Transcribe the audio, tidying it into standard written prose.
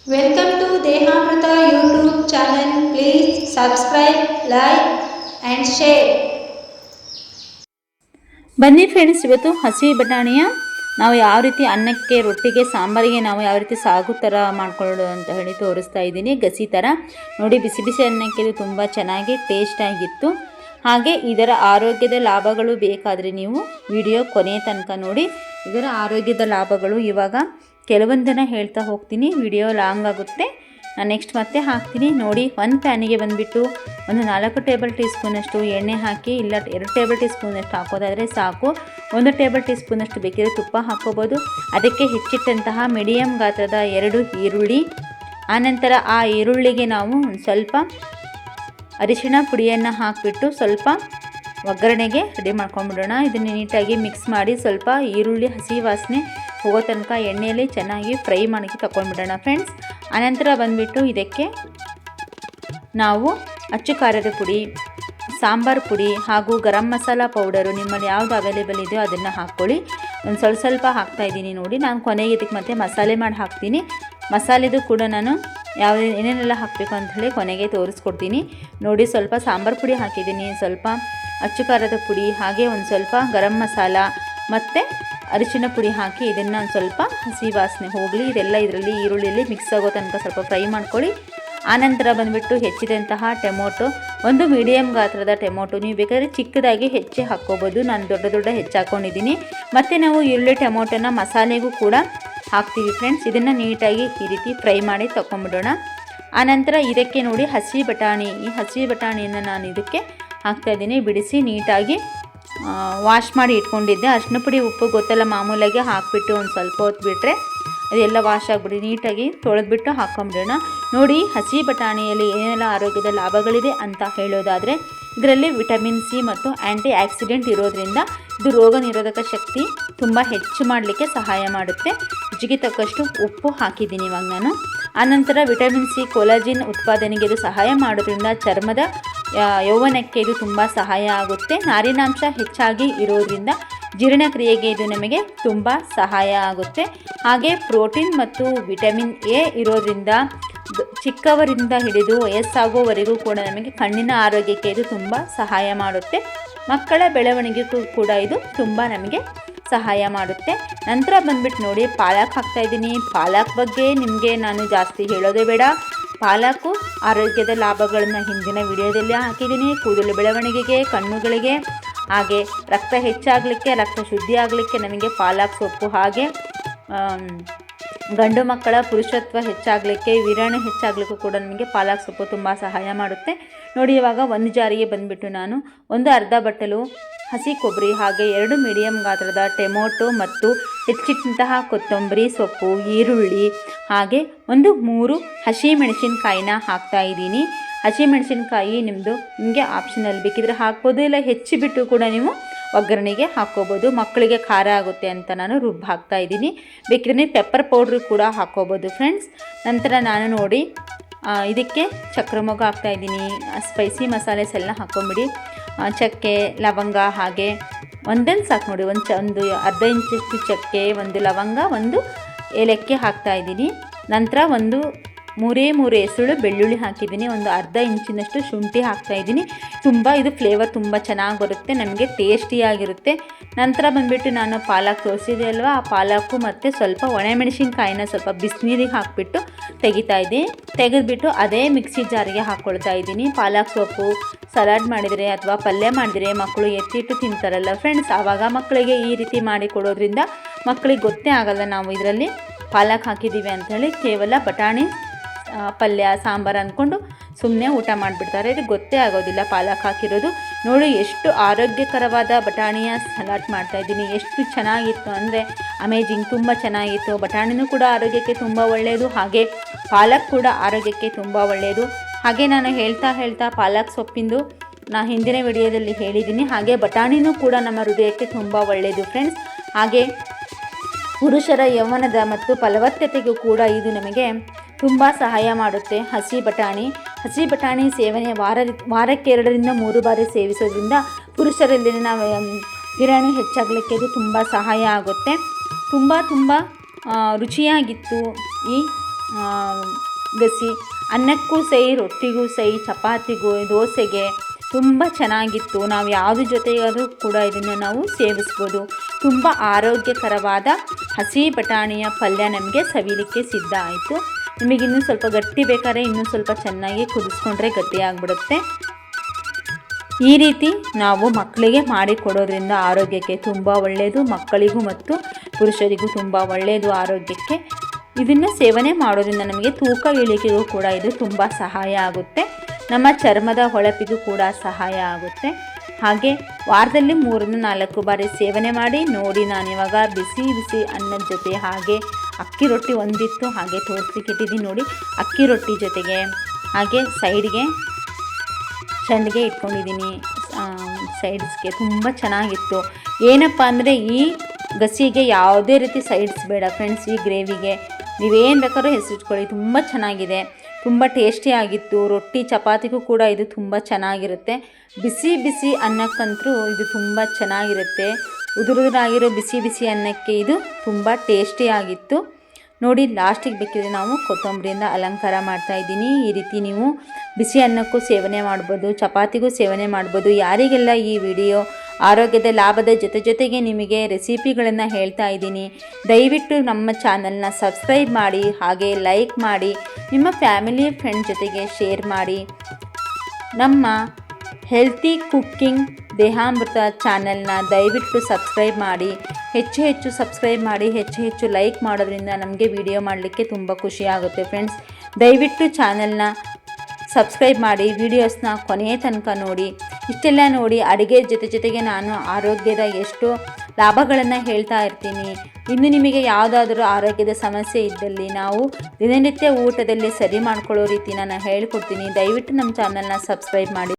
Welcome to Dehamrita YouTube channel. Please subscribe, like and share. ಬನ್ನಿ friends, ಇವತ್ತು ಹಸಿ ಬಟಾಣಿಯ ನಾವು ಯಾವ ರೀತಿ ಅನ್ನಕ್ಕೆ, ರೊಟ್ಟಿಗೆ, ಸಾಂಬಾರಿಗೆ ನಾವು ಯಾವ ರೀತಿ ಸಾಗು ಥರ ಮಾಡ್ಕೊಳ್ಳೋದು ಅಂತ ಹೇಳಿ ತೋರಿಸ್ತಾ ಇದ್ದೀನಿ. ಗಸಿ ಥರ ನೋಡಿ, ಬಿಸಿ ಬಿಸಿ ಅನ್ನಕ್ಕೆ ಇದು ತುಂಬ ಚೆನ್ನಾಗಿ ಟೇಸ್ಟಾಗಿತ್ತು. ಹಾಗೆ ಇದರ ಆರೋಗ್ಯದ ಲಾಭಗಳು ಬೇಕಾದರೆ ನೀವು ವಿಡಿಯೋ ಕೊನೆಯ ತನಕ ನೋಡಿ. ಇದರ ಆರೋಗ್ಯದ ಲಾಭಗಳು ಇವಾಗ ಕೆಲವೊಂದನ್ನು ಹೇಳ್ತಾ ಹೋಗ್ತೀನಿ, ವಿಡಿಯೋ ಲಾಂಗ್ ಆಗುತ್ತೆ. ನಾನು ನೆಕ್ಸ್ಟ್ ಮತ್ತೆ ಹಾಕ್ತೀನಿ ನೋಡಿ. ಒಂದು ಪ್ಯಾನಿಗೆ ಬಂದುಬಿಟ್ಟು ಒಂದು 4 ಟೇಬಲ್ ಟೀ ಸ್ಪೂನಷ್ಟು ಎಣ್ಣೆ ಹಾಕಿ, ಇಲ್ಲ 2 ಟೇಬಲ್ ಟೀ ಸ್ಪೂನಷ್ಟು ಹಾಕೋದಾದರೆ ಸಾಕು. 1 ಟೇಬಲ್ ಟೀ ಸ್ಪೂನಷ್ಟು ಬೇಕಿದ್ರೆ ತುಪ್ಪ ಹಾಕ್ಕೋಬೋದು. ಅದಕ್ಕೆ ಹೆಚ್ಚಿಟ್ಟಂತಹ ಮೀಡಿಯಮ್ ಗಾತ್ರದ 2 ಈರುಳ್ಳಿ, ಆನಂತರ ಆ ಈರುಳ್ಳಿಗೆ ನಾವು ಒಂದು ಸ್ವಲ್ಪ ಅರಿಶಿಣ ಪುಡಿಯನ್ನು ಹಾಕಿಬಿಟ್ಟು ಸ್ವಲ್ಪ ಒಗ್ಗರಣೆಗೆ ರೆಡಿ ಮಾಡ್ಕೊಂಡ್ಬಿಡೋಣ. ಇದನ್ನು ನೀಟಾಗಿ ಮಿಕ್ಸ್ ಮಾಡಿ ಸ್ವಲ್ಪ ಈರುಳ್ಳಿ ಹಸಿ ವಾಸನೆ ಹೋಗೋ ತನಕ ಎಣ್ಣೆಯಲ್ಲಿ ಚೆನ್ನಾಗಿ ಫ್ರೈ ಮಾಡಿ ತಗೊಂಡ್ಬಿಡೋಣ ಫ್ರೆಂಡ್ಸ್. ಆನಂತರ ಬಂದುಬಿಟ್ಟು ಇದಕ್ಕೆ ನಾವು ಅಚ್ಚು ಖಾರದ ಪುಡಿ, ಸಾಂಬಾರು ಪುಡಿ ಹಾಗೂ ಗರಂ ಮಸಾಲ ಪೌಡರು ನಿಮ್ಮಲ್ಲಿ ಯಾವುದು ಅವೈಲೇಬಲ್ ಇದೆಯೋ ಅದನ್ನು ಹಾಕ್ಕೊಳ್ಳಿ. ಒಂದು ಸ್ವಲ್ಪ ಹಾಕ್ತಾಯಿದ್ದೀನಿ ನೋಡಿ. ನಾನು ಕೊನೆಗೆ ಇದಕ್ಕೆ ಮತ್ತೆ ಮಸಾಲೆ ಮಾಡಿ ಹಾಕ್ತೀನಿ. ಮಸಾಲೆದು ಕೂಡ ನಾನು ಏನೇನೆಲ್ಲ ಹಾಕಬೇಕು ಅಂಥೇಳಿ ಕೊನೆಗೆ ತೋರಿಸ್ಕೊಡ್ತೀನಿ ನೋಡಿ. ಸ್ವಲ್ಪ ಸಾಂಬಾರು ಪುಡಿ ಹಾಕಿದ್ದೀನಿ, ಸ್ವಲ್ಪ ಅಚ್ಚು ಖಾರದ ಪುಡಿ, ಹಾಗೆ ಒಂದು ಸ್ವಲ್ಪ ಗರಂ ಮಸಾಲ ಮತ್ತು ಅರಿಶಿಣ ಪುಡಿ ಹಾಕಿ ಇದನ್ನು ಒಂದು ಸ್ವಲ್ಪ ಹಸಿ ವಾಸನೆ ಹೋಗಲಿ. ಇದೆಲ್ಲ ಇದರಲ್ಲಿ ಈರುಳ್ಳಿಯಲ್ಲಿ ಮಿಕ್ಸ್ ಆಗೋ ತನಕ ಸ್ವಲ್ಪ ಫ್ರೈ ಮಾಡ್ಕೊಳ್ಳಿ. ಆನಂತರ ಬಂದುಬಿಟ್ಟು ಹೆಚ್ಚಿದಂತಹ ಟೊಮೊಟೊ, ಒಂದು ಮೀಡಿಯಮ್ ಗಾತ್ರದ ಟೊಮೊಟೊ, ನೀವು ಬೇಕಾದರೆ ಚಿಕ್ಕದಾಗಿ ಹೆಚ್ಚಿ ಹಾಕ್ಕೋಬೋದು. ನಾನು ದೊಡ್ಡ ಹೆಚ್ಚು ಹಾಕ್ಕೊಂಡಿದ್ದೀನಿ. ಮತ್ತು ನಾವು ಈರುಳ್ಳಿ ಟೊಮೊಟೊನ ಮಸಾಲೆಗೂ ಕೂಡ ಹಾಕ್ತೀವಿ ಫ್ರೆಂಡ್ಸ್. ಇದನ್ನು ನೀಟಾಗಿ ಈ ರೀತಿ ಫ್ರೈ ಮಾಡಿ ತಗೊಂಡ್ಬಿಡೋಣ. ಆನಂತರ ಇದಕ್ಕೆ ನೋಡಿ ಹಸಿ ಬಟಾಣಿ, ಈ ಹಸಿ ಬಟಾಣಿಯನ್ನು ನಾನು ಇದಕ್ಕೆ ಹಾಕ್ತಾಯಿದ್ದೀನಿ. ಬಿಡಿಸಿ ನೀಟಾಗಿ ವಾಶ್ ಮಾಡಿ ಇಟ್ಕೊಂಡಿದ್ದೆ. ಅರಿಶಿನ ಪುಡಿ, ಉಪ್ಪು ಗೊತ್ತಲ್ಲ ಮಾಮೂಲಾಗಿ ಹಾಕಿಬಿಟ್ಟು ಒಂದು ಸ್ವಲ್ಪ ಹೊತ್ತು ಬಿಟ್ಟರೆ ಅದೆಲ್ಲ ವಾಶ್ ಆಗಿಬಿಡಿ. ನೀಟಾಗಿ ತೊಳೆದ್ಬಿಟ್ಟು ಹಾಕ್ಕೊಂಬಿಡೋಣ ನೋಡಿ. ಹಸಿ ಬಟಾಣಿಯಲ್ಲಿ ಏನೆಲ್ಲ ಆರೋಗ್ಯದ ಲಾಭಗಳಿದೆ ಅಂತ ಹೇಳೋದಾದರೆ, ಇದರಲ್ಲಿ ವಿಟಮಿನ್ ಸಿ ಮತ್ತು ಆ್ಯಂಟಿ ಆಕ್ಸಿಡೆಂಟ್ ಇರೋದ್ರಿಂದ ಇದು ರೋಗ ನಿರೋಧಕ ಶಕ್ತಿ ತುಂಬ ಹೆಚ್ಚು ಮಾಡಲಿಕ್ಕೆ ಸಹಾಯ ಮಾಡುತ್ತೆ. ರುಚಿಗೆ ತಕ್ಕಷ್ಟು ಉಪ್ಪು ಹಾಕಿದ್ದೀನಿ ಇವಾಗ ನಾನು. ಆನಂತರ ವಿಟಮಿನ್ ಸಿ ಕೊಲಾಜಿನ್ ಉತ್ಪಾದನೆಗೆ ಇದು ಸಹಾಯ ಮಾಡೋದ್ರಿಂದ ಚರ್ಮದ ಯೌವನಕ್ಕೆ ಇದು ತುಂಬ ಸಹಾಯ ಆಗುತ್ತೆ. ನಾರಿನಾಂಶ ಹೆಚ್ಚಾಗಿ ಇರೋದ್ರಿಂದ ಜೀರ್ಣಕ್ರಿಯೆಗೆ ಇದು ನಮಗೆ ತುಂಬ ಸಹಾಯ ಆಗುತ್ತೆ. ಹಾಗೆ ಪ್ರೋಟೀನ್ ಮತ್ತು ವಿಟಮಿನ್ ಎ ಇರೋದ್ರಿಂದ ಚಿಕ್ಕವರಿಂದ ಹಿಡಿದು ವಯಸ್ಸಾಗುವವರೆಗೂ ಕೂಡ ನಮಗೆ ಕಣ್ಣಿನ ಆರೋಗ್ಯಕ್ಕೆ ಇದು ತುಂಬ ಸಹಾಯ ಮಾಡುತ್ತೆ. ಮಕ್ಕಳ ಬೆಳವಣಿಗೆಗೂ ಕೂಡ ಇದು ತುಂಬ ನಮಗೆ ಸಹಾಯ ಮಾಡುತ್ತೆ. ನಂತರ ಬಂದ್ಬಿಟ್ಟು ನೋಡಿ, ಪಾಲಕ್ ಹಾಕ್ತಾಯಿದ್ದೀನಿ. ಪಾಲಕ್ ಬಗ್ಗೆ ನಿಮಗೆ ನಾನು ಜಾಸ್ತಿ ಹೇಳೋದೇ ಬೇಡ. ಪಾಲಕು ಆರೋಗ್ಯದ ಲಾಭಗಳನ್ನು ಹಿಂದಿನ ವಿಡಿಯೋದಲ್ಲಿ ಹಾಕಿದ್ದೀನಿ. ಕೂದಲು ಬೆಳವಣಿಗೆಗೆ, ಕಣ್ಣುಗಳಿಗೆ, ಹಾಗೆ ರಕ್ತ ಹೆಚ್ಚಾಗಲಿಕ್ಕೆ, ರಕ್ತ ಶುದ್ಧಿ ಆಗಲಿಕ್ಕೆ ನಮಗೆ ಪಾಲಕ್ ಸೊಪ್ಪು, ಹಾಗೆ ಗಂಡು ಮಕ್ಕಳ ಪುರುಷತ್ವ ಹೆಚ್ಚಾಗಲಿಕ್ಕೆ, ವೀರ್ಯಾಣು ಹೆಚ್ಚಾಗಲಿಕ್ಕೂ ಕೂಡ ನಮಗೆ ಪಾಲಕ್ ಸೊಪ್ಪು ತುಂಬ ಸಹಾಯ ಮಾಡುತ್ತೆ ನೋಡಿ. ಇವಾಗ ಒಂದು ಜಾರಿಗೆ ಬಂದುಬಿಟ್ಟು ನಾನು ಒಂದು ಅರ್ಧ ಬಟ್ಟಲು ಹಸಿ ಕೊಬ್ಬರಿ, ಹಾಗೆ 2 ಮೀಡಿಯಮ್ ಗಾತ್ರದ ಟೊಮೊಟೊ ಮತ್ತು ಹೆಚ್ಚಿಟ್ಟಂತಹ ಕೊತ್ತಂಬರಿ ಸೊಪ್ಪು, ಈರುಳ್ಳಿ, ಹಾಗೆ ಒಂದು 3 ಹಸಿ ಮೆಣಸಿನಕಾಯಿನ ಹಾಕ್ತಾಯಿದ್ದೀನಿ. ಹಸಿ ಮೆಣಸಿನಕಾಯಿ ನಿಮಗೆ ಆಪ್ಷನಲ್, ಬೇಕಿದ್ರೆ ಹಾಕ್ಬೋದು, ಇಲ್ಲ ಹೆಚ್ಚಿಬಿಟ್ಟು ಕೂಡ ನೀವು ಒಗ್ಗರಣೆಗೆ ಹಾಕ್ಕೋಬೋದು. ಮಕ್ಕಳಿಗೆ ಖಾರ ಆಗುತ್ತೆ ಅಂತ ನಾನು ರುಬ್ಬಿ ಹಾಕ್ತಾಯಿದ್ದೀನಿ. ಬೇಕಿದ್ರೆ ಪೆಪ್ಪರ್ ಪೌಡ್ರು ಕೂಡ ಹಾಕ್ಕೋಬೋದು ಫ್ರೆಂಡ್ಸ್. ನಂತರ ನಾನು ನೋಡಿ ಇದಕ್ಕೆ ಚಕ್ರ ಮೊಗ್ಗು ಹಾಕ್ತಾಯಿದ್ದೀನಿ. ಸ್ಪೈಸಿ ಮಸಾಲೆಸ್ ಎಲ್ಲ ಹಾಕ್ಕೊಂಬಿಡಿ. ಚಕ್ಕೆ, ಲವಂಗ, ಹಾಗೆ ಒಂದೊಂದು ಸಾಕು ನೋಡಿ. ಒಂದು ಅರ್ಧ ಇಂಚಷ್ಟು ಚಕ್ಕೆ, 1 ಲವಂಗ, 1 ಏಲಕ್ಕಿ ಹಾಕ್ತಾಯಿದ್ದೀನಿ. ನಂತರ 3 ಎಸಳು ಬೆಳ್ಳುಳ್ಳಿ ಹಾಕಿದ್ದೀನಿ. ಒಂದು ಅರ್ಧ ಇಂಚಿನಷ್ಟು ಶುಂಠಿ ಹಾಕ್ತಾಯಿದ್ದೀನಿ. ಇದು ಫ್ಲೇವರ್ ತುಂಬ ಚೆನ್ನಾಗಿ ಬರುತ್ತೆ, ನಮಗೆ ಟೇಸ್ಟಿಯಾಗಿರುತ್ತೆ. ನಂತರ ಬಂದುಬಿಟ್ಟು ನಾನು ಪಾಲಕ್ ತೋರಿಸಿದೆ ಅಲ್ವಾ, ಆ ಪಾಲಕ್ಕು ಮತ್ತು ಸ್ವಲ್ಪ ಒಣಮೆಣಸಿನ್ಕಾಯಿನ ಸ್ವಲ್ಪ ಬಿಸಿನೀರಿಗೆ ಹಾಕಿಬಿಟ್ಟು ತೆಗೆದುಬಿಟ್ಟು ಅದೇ ಮಿಕ್ಸಿ ಜಾರಿಗೆ ಹಾಕ್ಕೊಳ್ತಾ ಇದ್ದೀನಿ. ಪಾಲಕ್ ಸೊಪ್ಪು ಸಲಾಡ್ ಮಾಡಿದರೆ ಅಥವಾ ಪಲ್ಯ ಮಾಡಿದರೆ ಮಕ್ಕಳು ಎತ್ತಿಟ್ಟು ತಿಂತಾರಲ್ಲ ಫ್ರೆಂಡ್ಸ್, ಆವಾಗ ಮಕ್ಕಳಿಗೆ ಈ ರೀತಿ ಮಾಡಿ ಕೊಡೋದ್ರಿಂದ ಮಕ್ಕಳಿಗೆ ಗೊತ್ತೇ ಆಗಲ್ಲ ನಾವು ಇದರಲ್ಲಿ ಪಾಲಕ್ ಹಾಕಿದ್ದೀವಿ ಅಂಥೇಳಿ. ಕೇವಲ ಬಟಾಣಿ ಪಲ್ಯ, ಸಾಂಬಾರು ಅಂದ್ಕೊಂಡು ಸುಮ್ಮನೆ ಊಟ ಮಾಡಿಬಿಡ್ತಾರೆ. ಇದು ಗೊತ್ತೇ ಆಗೋದಿಲ್ಲ ಪಾಲಕ್ ಹಾಕಿರೋದು ನೋಡಿ. ಎಷ್ಟು ಆರೋಗ್ಯಕರವಾದ ಬಟಾಣಿಯ ಸಲಾಡ್ ಮಾಡ್ತಾಯಿದ್ದೀನಿ. ಎಷ್ಟು ಚೆನ್ನಾಗಿತ್ತು ಅಂದರೆ ಅಮೇಜಿಂಗ್, ತುಂಬ ಚೆನ್ನಾಗಿತ್ತು. ಬಟಾಣಿನೂ ಕೂಡ ಆರೋಗ್ಯಕ್ಕೆ ತುಂಬ ಒಳ್ಳೆಯದು, ಹಾಗೆ ಪಾಲಕ್ ಕೂಡ ಆರೋಗ್ಯಕ್ಕೆ ತುಂಬ ಒಳ್ಳೆಯದು. ಹಾಗೆ ನಾನು ಹೇಳ್ತಾ ಪಾಲಕ್ ಸೊಪ್ಪಿಂದು ಹಿಂದಿನ ವಿಡಿಯೋದಲ್ಲಿ ಹೇಳಿದ್ದೀನಿ. ಹಾಗೆ ಬಟಾಣಿನೂ ಕೂಡ ನಮ್ಮ ಹೃದಯಕ್ಕೆ ತುಂಬ ಒಳ್ಳೆಯದು ಫ್ರೆಂಡ್ಸ್. ಹಾಗೆ ಪುರುಷರ ಯೌವನದ ಮತ್ತು ಫಲವತ್ತತೆಗೂ ಕೂಡ ಇದು ನಮಗೆ ತುಂಬ ಸಹಾಯ ಮಾಡುತ್ತೆ. ಹಸಿ ಬಟಾಣಿ ಸೇವನೆ ವಾರಕ್ಕೆ 2 ರಿಂದ 3 ಬಾರಿ ಸೇವಿಸೋದ್ರಿಂದ ಪುರುಷರಲ್ಲಿನ ವೀರ್ಯಾಣು ಹೆಚ್ಚಾಗಲಿಕ್ಕೆ ಇದು ತುಂಬ ಸಹಾಯ ಆಗುತ್ತೆ. ತುಂಬ ರುಚಿಯಾಗಿತ್ತು ಈ ಗಸಿ ಅನ್ನಕ್ಕೂ ಸೈ, ರೊಟ್ಟಿಗೂ ಸೈ, ಚಪಾತಿಗೂ, ದೋಸೆಗೆ ತುಂಬ ಚೆನ್ನಾಗಿತ್ತು. ನಾವು ಯಾವುದ್ರ ಜೊತೆಗಾದರೂ ಕೂಡ ಇದನ್ನು ನಾವು ಸೇವಿಸ್ಬೋದು. ತುಂಬ ಆರೋಗ್ಯಕರವಾದ ಹಸಿ ಬಟಾಣಿಯ ಪಲ್ಯ ನಮಗೆ ಸವಿಲಿಕ್ಕೆ ಸಿದ್ಧ ಆಯಿತು. ನಿಮಗೆ ಇನ್ನೂ ಸ್ವಲ್ಪ ಗಟ್ಟಿ ಬೇಕಾದ್ರೆ ಇನ್ನೂ ಸ್ವಲ್ಪ ಚೆನ್ನಾಗಿ ಕುದಿಸ್ಕೊಂಡ್ರೆ ಗಟ್ಟಿಯಾಗ್ಬಿಡುತ್ತೆ. ಈ ರೀತಿ ನಾವು ಮಕ್ಕಳಿಗೆ ಮಾಡಿಕೊಡೋದ್ರಿಂದ ಆರೋಗ್ಯಕ್ಕೆ ತುಂಬ ಒಳ್ಳೆಯದು. ಮಕ್ಕಳಿಗೂ ಮತ್ತು ಪುರುಷರಿಗೂ ತುಂಬ ಒಳ್ಳೆಯದು ಆರೋಗ್ಯಕ್ಕೆ. ಇದನ್ನು ಸೇವನೆ ಮಾಡೋದ್ರಿಂದ ನಮಗೆ ತೂಕ ಇಳಿಕೆಗೂ ಕೂಡ ಇದು ತುಂಬ ಸಹಾಯ ಆಗುತ್ತೆ. ನಮ್ಮ ಚರ್ಮದ ಹೊಳಪಿಗೂ ಕೂಡ ಸಹಾಯ ಆಗುತ್ತೆ. ಹಾಗೆ ವಾರದಲ್ಲಿ 3-4 ಬಾರಿ ಸೇವನೆ ಮಾಡಿ ನೋಡಿ. ನಾನಿವಾಗ ಬಿಸಿ ಬಿಸಿ ಅನ್ನದ ಜೊತೆ ಹಾಗೆ ಅಕ್ಕಿ ರೊಟ್ಟಿ ಒಂದಿತ್ತು ಹಾಗೆ ತೋರಿಸ್ಲಿಕ್ಕಿಟ್ಟಿದ್ದೀನಿ ನೋಡಿ. ಅಕ್ಕಿ ರೊಟ್ಟಿ ಜೊತೆಗೆ ಹಾಗೆ ಸೈಡ್ಗೆ ಸಂಡಿಗೆ ಇಟ್ಕೊಂಡಿದ್ದೀನಿ ಸೈಡ್ಸ್ಗೆ. ತುಂಬ ಚೆನ್ನಾಗಿತ್ತು. ಏನಪ್ಪ ಅಂದರೆ ಈ ಗಸಿಗೆ ಯಾವುದೇ ರೀತಿ ಸೈಡ್ಸ್ ಬೇಡ ಫ್ರೆಂಡ್ಸ್. ಈ ಗ್ರೇವಿಗೆ ನೀವೇನು ಬೇಕಾದ್ರೂ ಹೆಸರಿಟ್ಕೊಳ್ಳಿ, ತುಂಬ ಚೆನ್ನಾಗಿದೆ, ತುಂಬ ಟೇಸ್ಟಿಯಾಗಿತ್ತು. ರೊಟ್ಟಿ ಚಪಾತಿಗೂ ಕೂಡ ಇದು ತುಂಬ ಚೆನ್ನಾಗಿರುತ್ತೆ. ಬಿಸಿ ಬಿಸಿ ಅನ್ನಕ್ಕಂತೂ ಇದು ತುಂಬ ಚೆನ್ನಾಗಿರುತ್ತೆ. ಉದುರುದುರಾಗಿರೋ ಬಿಸಿ ಬಿಸಿ ಅನ್ನಕ್ಕೆ ಇದು ತುಂಬ ಟೇಸ್ಟಿಯಾಗಿತ್ತು ನೋಡಿ. ಲಾಸ್ಟಿಗೆ ಬೇಕಿದ್ರೆ ನಾವು ಕೊತ್ತಂಬರಿಯಿಂದ ಅಲಂಕಾರ ಮಾಡ್ತಾಯಿದ್ದೀನಿ. ಈ ರೀತಿ ನೀವು ಬಿಸಿ ಅನ್ನಕ್ಕೂ ಸೇವನೆ ಮಾಡ್ಬೋದು, ಚಪಾತಿಗೂ ಸೇವನೆ ಮಾಡ್ಬೋದು. ಯಾರಿಗೆಲ್ಲ ಈ ವಿಡಿಯೋ ಆರೋಗ್ಯದ ಲಾಭದ ಜೊತೆಗೆ ನಿಮಗೆ ರೆಸಿಪಿಗಳನ್ನು ಹೇಳ್ತಾ ಇದ್ದೀನಿ. ದಯವಿಟ್ಟು ನಮ್ಮ ಚಾನಲ್ನ ಸಬ್ಸ್ಕ್ರೈಬ್ ಮಾಡಿ, ಹಾಗೆ ಲೈಕ್ ಮಾಡಿ, ನಿಮ್ಮ ಫ್ಯಾಮಿಲಿ ಫ್ರೆಂಡ್ ಜೊತೆಗೆ ಶೇರ್ ಮಾಡಿ. ನಮ್ಮ ಹೆಲ್ತಿ ಕುಕ್ಕಿಂಗ್ ದೇಹಾಮೃತ ಚಾನಲ್ನ ದಯವಿಟ್ಟು ಸಬ್ಸ್ಕ್ರೈಬ್ ಮಾಡಿ. ಹೆಚ್ಚು ಸಬ್ಸ್ಕ್ರೈಬ್ ಮಾಡಿ, ಹೆಚ್ಚು ಲೈಕ್ ಮಾಡೋದ್ರಿಂದ ನಮಗೆ ವಿಡಿಯೋ ಮಾಡಲಿಕ್ಕೆ ತುಂಬ ಖುಷಿ ಆಗುತ್ತೆ ಫ್ರೆಂಡ್ಸ್. ದಯವಿಟ್ಟು ಚಾನಲ್ನ ಸಬ್ಸ್ಕ್ರೈಬ್ ಮಾಡಿ, ವಿಡಿಯೋಸ್ನ ಕೊನೆಯ ತನಕ ನೋಡಿ. ಇಷ್ಟೆಲ್ಲ ನೋಡಿ ಅಡುಗೆ ಜೊತೆಗೆ ನಾನು ಆರೋಗ್ಯದ ಎಷ್ಟು ಲಾಭಗಳನ್ನು ಹೇಳ್ತಾ ಇರ್ತೀನಿ. ಇನ್ನು ನಿಮಗೆ ಯಾವುದಾದ್ರೂ ಆರೋಗ್ಯದ ಸಮಸ್ಯೆ ಇದ್ದಲ್ಲಿ ನಾವು ದಿನನಿತ್ಯ ಊಟದಲ್ಲಿ ಸರಿ ಮಾಡ್ಕೊಳ್ಳೋ ರೀತಿ ನಾನು ಹೇಳ್ಕೊಡ್ತೀನಿ. ದಯವಿಟ್ಟು ನಮ್ಮ ಚಾನಲ್ನ ಸಬ್ಸ್ಕ್ರೈಬ್ ಮಾಡಿ.